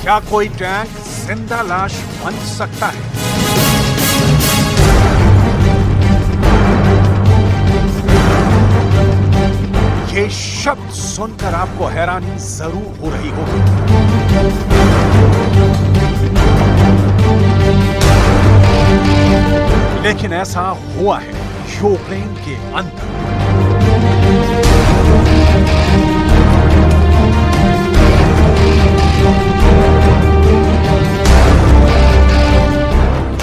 क्या कोई टैंक जिंदा लाश बन सकता है? ये शब्द सुनकर आपको हैरानी जरूर हो रही होगी, लेकिन ऐसा हुआ है यूक्रेन के अंदर।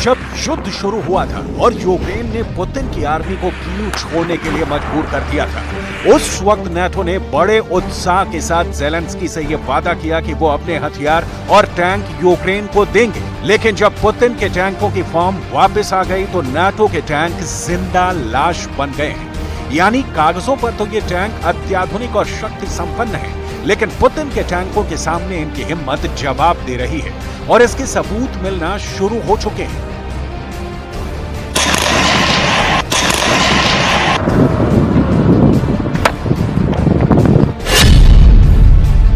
जब युद्ध शुरू हुआ था और यूक्रेन ने पुतिन की आर्मी को कीव छोड़ने के लिए मजबूर कर दिया था, उस वक्त नाटो ने बड़े उत्साह के साथ ज़ेलेंस्की से यह वादा किया कि वो अपने हथियार और टैंक यूक्रेन को देंगे। लेकिन जब पुतिन के टैंकों की फॉर्म वापस आ गई तो नाटो के टैंक जिंदा लाश बन गए हैं। यानी कागजों पर तो ये टैंक अत्याधुनिक और शक्ति संपन्न है, लेकिन पुतिन के टैंकों के सामने इनकी हिम्मत जवाब दे रही है और इसके सबूत मिलना शुरू हो चुके हैं।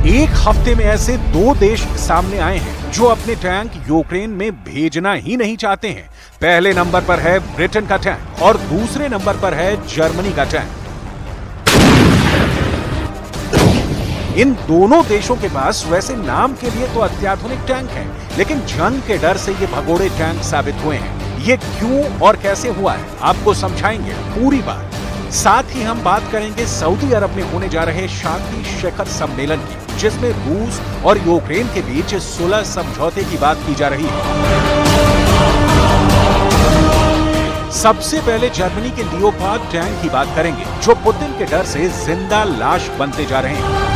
एक हफ्ते में ऐसे 2 देश सामने आए हैं जो अपने टैंक यूक्रेन में भेजना ही नहीं चाहते हैं। पहले नंबर पर है ब्रिटेन का टैंक और दूसरे नंबर पर है जर्मनी का टैंक। इन दोनों देशों के पास वैसे नाम के लिए तो अत्याधुनिक टैंक हैं, लेकिन जंग के डर से ये भगोड़े टैंक साबित हुए हैं। ये क्यों और कैसे हुआ है, आपको समझाएंगे पूरी बात। साथ ही हम बात करेंगे सऊदी अरब में होने जा रहे शांति शिखर सम्मेलन की, जिसमें रूस और यूक्रेन के बीच सुलह समझौते की बात की जा रही है। सबसे पहले जर्मनी के लियोपार्ड टैंक की बात करेंगे, जो पुतिन के डर से जिंदा लाश बनते जा रहे हैं।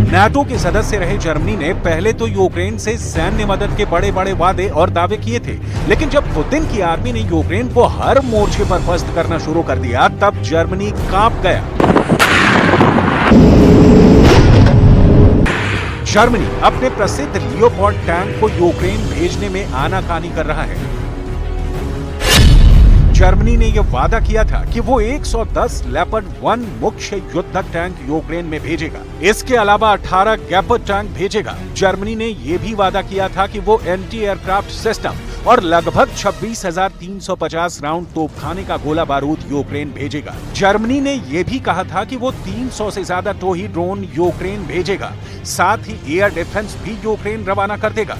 नाटो के सदस्य रहे जर्मनी ने पहले तो यूक्रेन से सैन्य मदद के बड़े बड़े वादे और दावे किए थे, लेकिन जब पुतिन की आर्मी ने यूक्रेन को हर मोर्चे पर पस्त करना शुरू कर दिया, तब जर्मनी कांप गया। जर्मनी अपने प्रसिद्ध लियोपार्ड टैंक को यूक्रेन भेजने में आनाकानी कर रहा है। जर्मनी ने यह वादा किया था कि वो 110 लेपर्ड 1 मुख्य युद्धक टैंक यूक्रेन में भेजेगा। इसके अलावा 18 गैपर्ड टैंक भेजेगा। जर्मनी ने यह भी वादा किया था कि वो एंटी एयरक्राफ्ट सिस्टम और लगभग 26,350 राउंड तोपखाने का गोला बारूद यूक्रेन भेजेगा। जर्मनी ने यह भी कहा था कि वो 300 से ज्यादा टोही ड्रोन यूक्रेन भेजेगा। साथ ही एयर डिफेंस भी यूक्रेन रवाना कर देगा।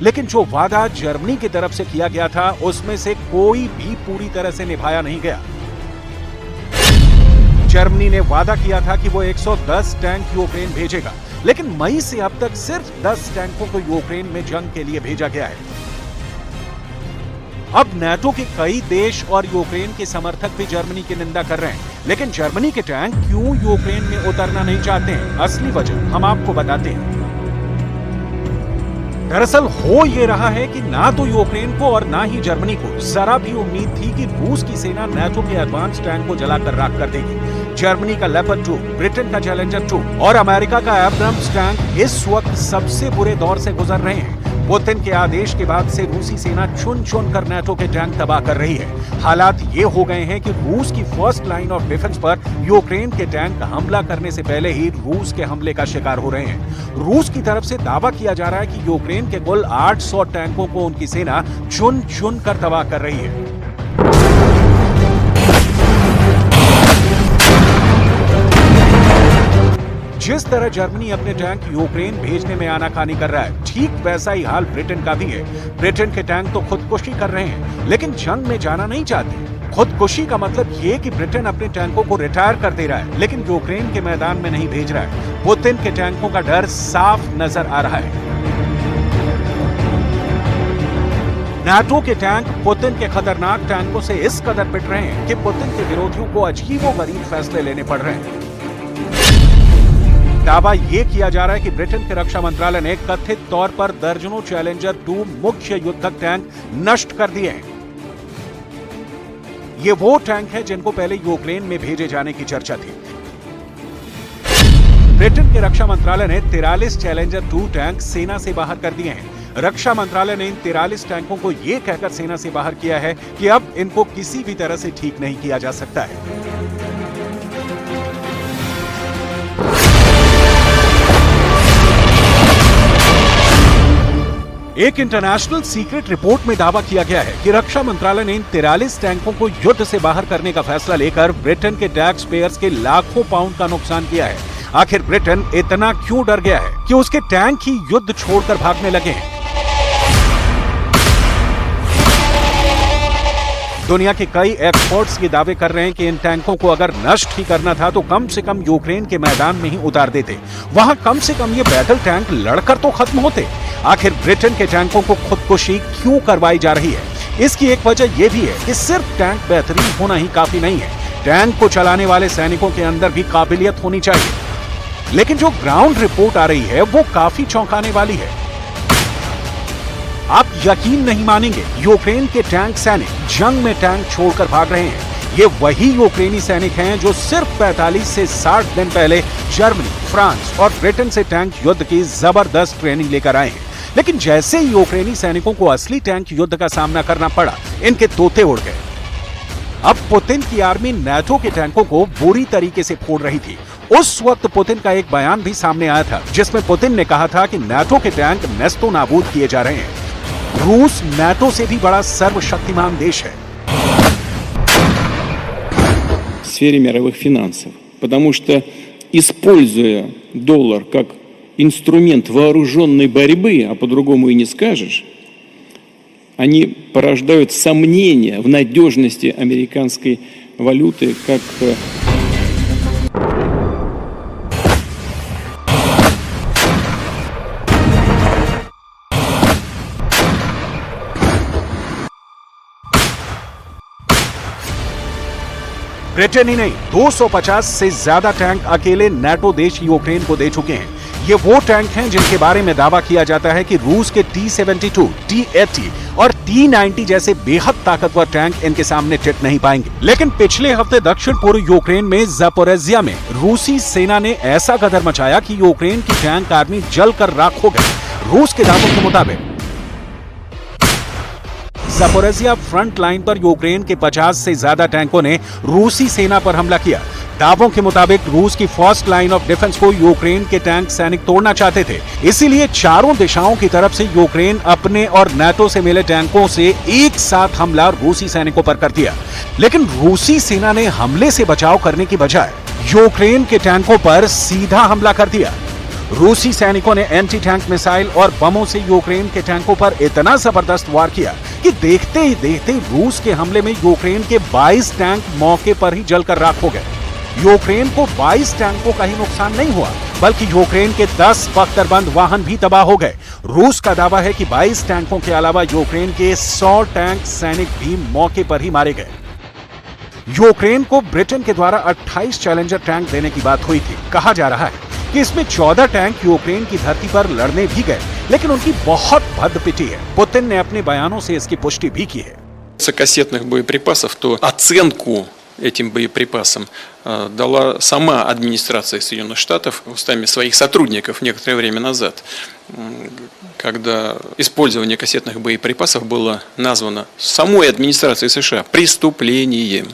लेकिन जो वादा जर्मनी की तरफ से किया गया था, उसमें से कोई भी पूरी तरह से निभाया नहीं गया। जर्मनी ने वादा किया था कि वो 110 टैंक यूक्रेन भेजेगा, लेकिन मई से अब तक सिर्फ 10 टैंकों को यूक्रेन में जंग के लिए भेजा गया है। अब नाटो के कई देश और यूक्रेन के समर्थक भी जर्मनी की निंदा कर रहे हैं, लेकिन जर्मनी के टैंक क्यों यूक्रेन में उतरना नहीं चाहते हैं, असली वजह हम आपको बताते हैं। दरअसल हो ये रहा है कि ना तो यूक्रेन को और ना ही जर्मनी को जरा भी उम्मीद थी कि रूस की सेना नाटो के एडवांस टैंक को जलाकर राख कर देगी। जर्मनी का लेपर्ड 2, ब्रिटेन का चैलेंजर 2 और अमेरिका का एब्राम्स टैंक इस वक्त सबसे बुरे दौर से गुजर रहे हैं। पुतिन के आदेश के बाद से रूसी सेना चुन चुन कर नाटो के टैंक तबाह कर रही है। हालात ये हो गए हैं कि रूस की फर्स्ट लाइन ऑफ डिफेंस पर यूक्रेन के टैंक हमला करने से पहले ही रूस के हमले का शिकार हो रहे हैं। रूस की तरफ से दावा किया जा रहा है कि यूक्रेन के कुल 800 टैंकों को उनकी सेना चुन चुन कर तबाह कर रही है। जिस तरह जर्मनी अपने टैंक यूक्रेन भेजने में आनाकानी कर रहा है, ठीक वैसा ही हाल ब्रिटेन का भी है। ब्रिटेन के टैंक तो खुदकुशी कर रहे हैं, लेकिन जंग में जाना नहीं चाहते। खुदकुशी का मतलब ये कि ब्रिटेन अपने टैंकों को रिटायर कर दे रहा है, लेकिन यूक्रेन के मैदान में नहीं भेज रहा है। पुतिन के टैंकों का डर साफ नजर आ रहा है। नाटो के टैंक पुतिन के खतरनाक टैंकों से इस कदर पिट रहे हैं कि पुतिन के विरोधियों को अजीबोगरीब फैसले लेने पड़ रहे हैं। दावा यह किया जा रहा है कि ब्रिटेन के रक्षा मंत्रालय ने कथित तौर पर दर्जनों चैलेंजर 2 मुख्य युद्धक टैंक नष्ट कर दिए हैं। ये वो टैंक हैं जिनको पहले यूक्रेन में भेजे जाने की चर्चा थी। ब्रिटेन के रक्षा मंत्रालय ने 43 चैलेंजर 2 टैंक सेना से बाहर कर दिए हैं। रक्षा मंत्रालय ने इन 43 टैंकों को यह कहकर सेना से बाहर किया है कि अब इनको किसी भी तरह से ठीक नहीं किया जा सकता है। एक इंटरनेशनल सीक्रेट रिपोर्ट में दावा किया गया है कि रक्षा मंत्रालय ने इन 43 टैंकों को युद्ध से बाहर करने का फैसला लेकर ब्रिटेन के टैक्स पेयर्स के लाखों पाउंड का नुकसान किया है। आखिर ब्रिटेन इतना क्यों डर गया है कि उसके टैंक ही युद्ध छोड़कर भागने लगे हैं? दुनिया के कई एक्सपर्ट्स ये दावे कर रहे हैं कि इन टैंकों को अगर नष्ट ही करना था तो कम से कम यूक्रेन के मैदान में ही उतार देते। वहां कम से कम ये बैटल टैंक लड़कर तो खत्म होते। आखिर ब्रिटेन के टैंकों को खुदकुशी क्यों करवाई जा रही है? इसकी एक वजह यह भी है कि सिर्फ टैंक बेहतरीन होना ही काफी नहीं है, टैंक को चलाने वाले सैनिकों के अंदर भी काबिलियत होनी चाहिए। लेकिन जो ग्राउंड रिपोर्ट आ रही है वो काफी चौंकाने वाली है। आप यकीन नहीं मानेंगे, यूक्रेन के टैंक सैनिक जंग में टैंक छोड़कर भाग रहे हैं। ये वही यूक्रेनी सैनिक हैं जो सिर्फ 45 से 60 दिन पहले जर्मनी, फ्रांस और ब्रिटेन से टैंक युद्ध की जबरदस्त ट्रेनिंग लेकर आए हैं। लेकिन जैसे ही यूक्रेनी सैनिकों को असली टैंक युद्ध का सामना करना पड़ा, इनके तोते उड़ गए। अब पुतिन की आर्मी नाटो के टैंकों को बुरी तरीके से फोड़ रही थी। उस वक्त पुतिन का एक बयान भी सामने आया था जिसमें पुतिन ने कहा था कि नाटो के टैंक नेस्तो नाबूद किए जा रहे हैं। रूस नाटो से भी बड़ा सर्वशक्तिमान देश है। В сфере мировых финансов, потому что, используя доллар как инструмент вооруженной борьбы, а по-другому и не скажешь, они порождают сомнения в надежности американской валюты как ब्रिटेन ही नहीं, 250 से ज्यादा टैंक अकेले नाटो देश यूक्रेन को दे चुके हैं। ये वो टैंक हैं जिनके बारे में दावा किया जाता है कि रूस के T-72, T-80 और T-90 जैसे बेहद ताकतवर टैंक इनके सामने टिक नहीं पाएंगे। लेकिन पिछले हफ्ते दक्षिण पूर्व यूक्रेन में ज़पोरिज़िया में रूसी सेना ने ऐसा गदर मचाया कि यूक्रेन की टैंक आर्मी जलकर राख हो गई। रूस के दावों के मुताबिक ज़पोरिज़िया फ्रंट लाइन पर यूक्रेन के 50 से ज्यादा टैंकों ने रूसी सेना पर हमला किया। दावों के मुताबिक रूस की फर्स्ट लाइन ऑफ डिफेंस को यूक्रेन के टैंक सैनिक तोड़ना चाहते थे। इसीलिए चारों दिशाओं की तरफ से यूक्रेन अपने और नाटो से मिले टैंकों से एक साथ हमला रूसी सैनिकों पर कर दिया। लेकिन रूसी सेना ने हमले से बचाव करने की बजाय यूक्रेन के टैंकों पर सीधा हमला कर दिया। रूसी सैनिकों ने एंटी टैंक मिसाइल और बमों से यूक्रेन के टैंकों पर इतना जबरदस्त वार किया कि देखते ही देखते रूस के हमले में यूक्रेन के 22 टैंक मौके पर ही जलकर राख हो गए। यूक्रेन को 22 टैंकों का ही नुकसान नहीं हुआ, बल्कि यूक्रेन के 10 बख्तरबंद वाहन भी तबाह हो गए। रूस का दावा है कि 22 टैंकों के अलावा यूक्रेन के 100 टैंक सैनिक भी मौके पर ही मारे गए। यूक्रेन को ब्रिटेन के द्वारा 28 चैलेंजर टैंक देने की बात हुई थी। कहा जा रहा है कि इसमें 14 टैंक यूक्रेन की धरती पर लड़ने भी गए, लेकिन उनकी बहुत भद्द पिटी है। पुतिन ने अपने बयानों से इसकी पुष्टि भी की है। кассетных боеприпасов, то оценку этим боеприпасам дала сама администрация Соединенных Штатов устами своих сотрудников некоторое время назад, когда использование кассетных боеприпасов было названо самой администрацией США преступлением.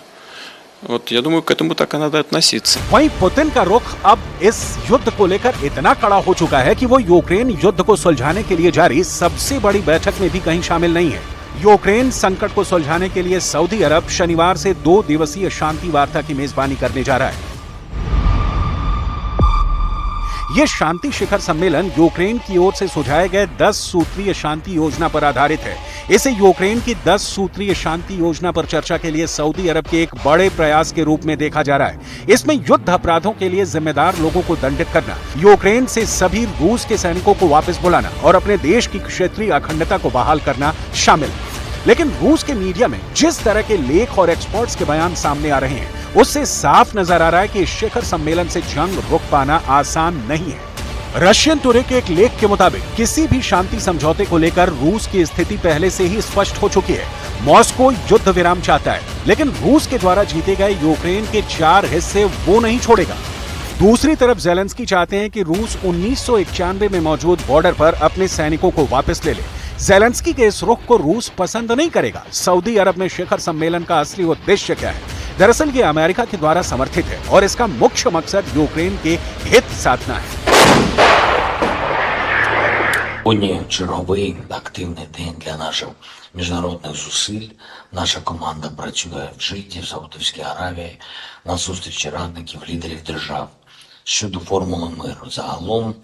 Вот я думаю, к этому так и надо относиться. वहीं पुतिन का रुख अब इस युद्ध को लेकर इतना कड़ा हो चुका है कि वो यूक्रेन युद्ध को सुलझाने के लिए जारी सबसे बड़ी बैठक में भी कहीं शामिल नहीं है। यूक्रेन संकट को सुलझाने के लिए सऊदी अरब शनिवार से 2 दिवसीय शांति वार्ता की मेजबानी करने जा रहा है। ये शांति शिखर सम्मेलन यूक्रेन की ओर से सुझाए गए 10 सूत्रीय शांति योजना पर आधारित है। इसे यूक्रेन की 10 सूत्रीय शांति योजना पर चर्चा के लिए सऊदी अरब के एक बड़े प्रयास के रूप में देखा जा रहा है। इसमें युद्ध अपराधों के लिए जिम्मेदार लोगों को दंडित करना, यूक्रेन से सभी रूस के सैनिकों को वापस बुलाना और अपने देश की क्षेत्रीय अखंडता को बहाल करना शामिल है। लेकिन रूस के मीडिया में जिस तरह के लेख और एक्सपर्ट्स के बयान सामने आ रहे हैं, उससे साफ नजर आ रहा है कि इस शिखर सम्मेलन से जंग रुक पाना आसान नहीं है। रशियन टुडे के एक लेख के मुताबिक किसी भी शांति समझौते को लेकर रूस की स्थिति पहले से ही स्पष्ट हो चुकी है। मॉस्को युद्ध विराम चाहता है, लेकिन रूस के द्वारा जीते गए यूक्रेन के 4 हिस्से वो नहीं छोड़ेगा। दूसरी तरफ जेलेंस्की चाहते हैं कि रूस 1991 में मौजूद बॉर्डर पर अपने सैनिकों को वापस ले ले। जेलेंस्की के इस रुख को रूस पसंद नहीं करेगा। सऊदी अरब में शिखर सम्मेलन का असली उद्देश्य क्या है? दरअसल ये अमेरिका के द्वारा समर्थित है और इसका मुख्य मकसद यूक्रेन के हित साधना है। Сьогодні черговий активний день для наших міжнародних зусиль. Наша команда працює в Джидді, в Саудовській Аравії, на зустрічі радників лідерів держав щодо формули миру. Загалом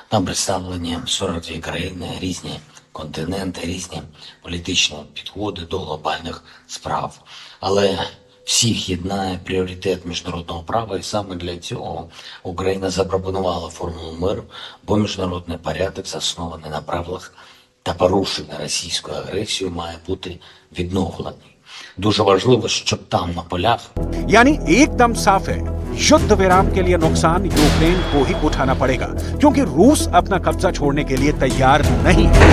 там представлені 42 країни, різні континенти, різні політичні підходи до глобальних справ. Але всіх єднає пріоритет міжнародного права, і саме для цього Україна запропонувала формулу миру, бо міжнародний порядок, заснований на правилах та порушення російською агресією, має бути відновлений. Дуже важливо, щоб там на полях यानी एकदम साफ है, युद्ध विराम के लिए नुकसान यूक्रेन को ही उठाना पड़ेगा, क्योंकि रूस अपना कब्जा छोड़ने के लिए तैयार नहीं है।